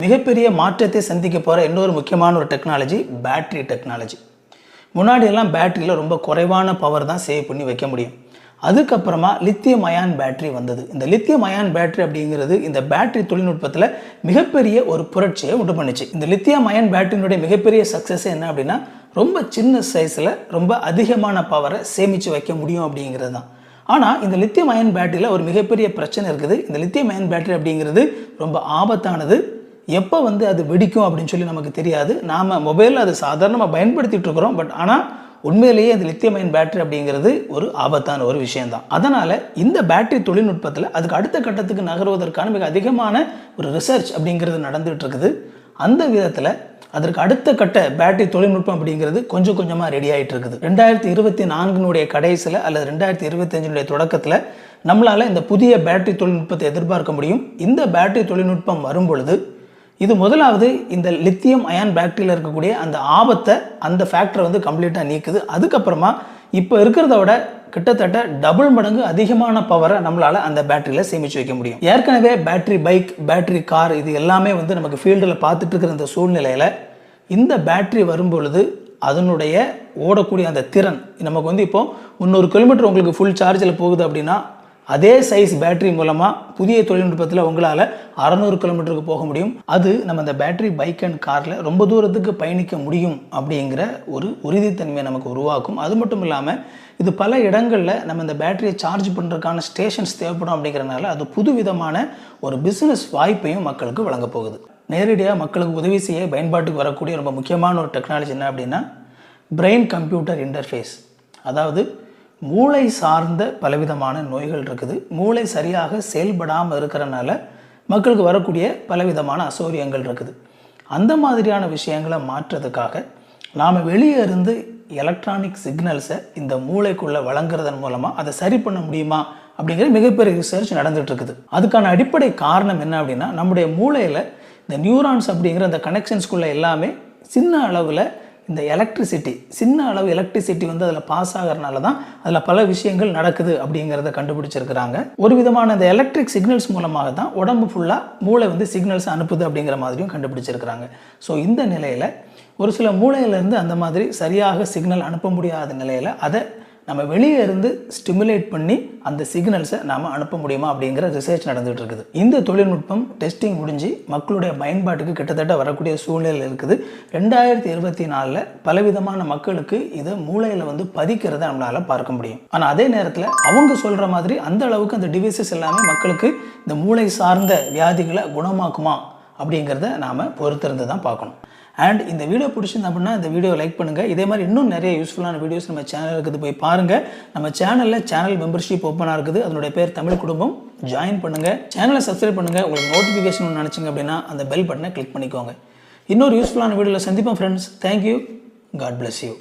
மிகப்பெரிய மாற்றத்தை சந்திக்க போகிற இன்னொரு முக்கியமான ஒரு டெக்னாலஜி பேட்டரி டெக்னாலஜி. முன்னாடியெல்லாம் பேட்டரியில் ரொம்ப குறைவான பவர் தான் சேவ் பண்ணி வைக்க முடியும். அதுக்கப்புறமா லித்தியம் அயான் பேட்டரி வந்தது. இந்த லித்தியம் அயான் பேட்டரி அப்படிங்கிறது இந்த பேட்டரி தொழில்நுட்பத்தில் மிகப்பெரிய ஒரு புரட்சியை உண்டு பண்ணிச்சு. இந்த லித்தியம் அயான் பேட்டரியினுடைய மிகப்பெரிய சக்ஸஸ் என்ன அப்படின்னா, ரொம்ப சின்ன சைஸில் ரொம்ப அதிகமான பவரை சேமித்து வைக்க முடியும் அப்படிங்கிறது தான். ஆனால் இந்த லித்தியம் அயன் பேட்டரியில் ஒரு மிகப்பெரிய பிரச்சனை இருக்குது. இந்த லித்தியம் அயன் பேட்டரி அப்படிங்கிறது ரொம்ப ஆபத்தானது. எப்போ அது வெடிக்கும் அப்படின்னு சொல்லி நமக்கு தெரியாது. நாம் மொபைலில் அது சாதாரணமாக பயன்படுத்திகிட்டு இருக்கிறோம். ஆனால் உண்மையிலேயே அந்த லித்தியம் அயன் பேட்டரி அப்படிங்கிறது ஒரு ஆபத்தான ஒரு விஷயம்தான். அதனால் இந்த பேட்டரி தொழில்நுட்பத்தில் அதுக்கு அடுத்த கட்டத்துக்கு நகர்வதற்கான மிக அதிகமான ஒரு ரிசர்ச் அப்படிங்கிறது நடந்துகிட்டு இருக்குது. அந்த விதத்தில் அதற்கு அடுத்த கட்ட பேட்டரி தொழில்நுட்பம் அப்படிங்கிறது கொஞ்சம் கொஞ்சமாக ரெடி ஆகிட்டு இருக்குது. 2024 கடைசியில் அல்லது 2025 தொடக்கத்தில் நம்மளால் இந்த புதிய பேட்டரி தொழில்நுட்பத்தை எதிர்பார்க்க முடியும். இந்த பேட்டரி தொழில்நுட்பம் வரும் பொழுது இது முதலாவது இந்த லித்தியம் அயான் பேட்டரியில் இருக்கக்கூடிய அந்த ஆபத்தை, அந்த ஃபேக்டரை கம்ப்ளீட்டாக நீக்குது. அதுக்கப்புறமா இப்போ இருக்கிறத விட கிட்டத்தட்ட டபுள் மடங்கு அதிகமான பவரை நம்மளால் அந்த பேட்டரியில் சேமித்து வைக்க முடியும். ஏற்கனவே பேட்டரி பைக், பேட்டரி கார் இது எல்லாமே நமக்கு ஃபீல்டில் பார்த்துட்டு இருக்கிற இந்த சூழ்நிலையில் இந்த பேட்டரி வரும்பொழுது அதனுடைய ஓடக்கூடிய அந்த திறன் நமக்கு இப்போ 300 கிலோமீட்டர் உங்களுக்கு ஃபுல் சார்ஜில் போகுது அப்படின்னா, அதே சைஸ் பேட்டரி மூலமாக புதிய தொழில்நுட்பத்தில் உங்களால் 600 கிலோமீட்டருக்கு போக முடியும். அது நம்ம இந்த பேட்டரி பைக் அண்ட் காரில் ரொம்ப தூரத்துக்கு பயணிக்க முடியும் அப்படிங்கிற ஒரு உறுதித்தன்மையை நமக்கு உருவாக்கும். அது மட்டும் இல்லாமல் இது பல இடங்களில் நம்ம இந்த பேட்டரியை சார்ஜ் பண்ணுறதுக்கான ஸ்டேஷன்ஸ் தேவைப்படும். அப்படிங்கிறனால அது புதுவிதமான ஒரு பிஸ்னஸ் வாய்ப்பையும் மக்களுக்கு வழங்க போகுது. நேரடியாக மக்களுக்கு உதவி செய்ய பயன்பாட்டுக்கு வரக்கூடிய ரொம்ப முக்கியமான ஒரு டெக்னாலஜி என்ன அப்படின்னா, பிரெயின் கம்ப்யூட்டர் இன்டர்ஃபேஸ். அதாவது மூளை சார்ந்த பலவிதமான நோய்கள் இருக்குது. மூளை சரியாக செயல்படாமல் இருக்கிறனால மக்களுக்கு வரக்கூடிய பலவிதமான அசௌகரியங்கள் இருக்குது. அந்த மாதிரியான விஷயங்களை மாற்றுறதுக்காக நாம் வெளியே இருந்து எலக்ட்ரானிக் சிக்னல்ஸை இந்த மூளைக்குள்ளே வழங்குறதன் மூலமாக அதை சரி பண்ண முடியுமா அப்படிங்கிற மிகப்பெரிய ரிசர்ச் நடந்துகிட்டு இருக்குது. அதுக்கான அடிப்படை காரணம் என்ன அப்படின்னா, நம்முடைய மூளையில் இந்த நியூரான்ஸ் அப்படிங்கிற அந்த கனெக்ஷன்ஸ்குள்ளே எல்லாமே சின்ன அளவில் இந்த சின்ன அளவு எலக்ட்ரிசிட்டி அதில் பாஸ் ஆகிறனால தான் அதில் பல விஷயங்கள் நடக்குது அப்படிங்கிறத கண்டுபிடிச்சிருக்கிறாங்க. ஒரு விதமான இந்த எலக்ட்ரிக் சிக்னல்ஸ் மூலமாக தான் உடம்பு ஃபுல்லாக மூளை சிக்னல்ஸ் அனுப்புது அப்படிங்கிற மாதிரியும் கண்டுபிடிச்சிருக்கிறாங்க. ஸோ இந்த நிலையில் ஒரு சில மூளையிலேருந்து அந்த மாதிரி சரியாக சிக்னல் அனுப்ப முடியாத நிலையில் அதை நம்ம வெளியே இருந்து ஸ்டிமுலேட் பண்ணி அந்த சிக்னல்ஸை நாம் அனுப்ப முடியுமா அப்படிங்கிற ரிசர்ச் நடந்துகிட்டு இருக்குது. இந்த தொழில்நுட்பம் டெஸ்டிங் முடிஞ்சு மக்களுடைய பயன்பாட்டுக்கு கிட்டத்தட்ட வரக்கூடிய சூழ்நிலை இருக்குது. 2024 பலவிதமான மக்களுக்கு இதை மூளையில் பதிக்கிறத நம்மளால் பார்க்க முடியும். ஆனால் அதே நேரத்தில் அவங்க சொல்கிற மாதிரி அந்த அளவுக்கு அந்த டிவைசஸ் எல்லாமே மக்களுக்கு இந்த மூளை சார்ந்த வியாதிகளை குணமாக்குமா அப்படிங்கிறத நாம் பொறுத்திருந்து தான் பார்க்கணும். அண்ட் இந்த வீடியோ பிடிச்சிருந்து அப்படின்னா இந்த வீடியோ லைக் பண்ணுங்கள். இதே மாதிரி இன்னும் நிறைய யூஸ்ஃபுல்லான வீடியோஸ் நம்ம சேனல் இருக்குது, போய் பாருங்கள். நம்ம சேனல் மெம்பர்ஷிப் ஓப்பனாக இருக்குது. அதனுடைய பேர் தமிழ் குடும்பம். ஜாயின் பண்ணுங்கள், சேனலை சப்ஸ்கிரைப் பண்ணுங்கள். உங்களுக்கு நோட்டிஃபிகேஷன் நினச்சிங்க அப்படின்னா அந்த பெல் பட்டனை கிளிக் பண்ணிக்கோங்க. இன்னொரு யூஸ்ஃபுல்லான வீடியோவில் சந்திப்போம் friends. Thank you. God bless you.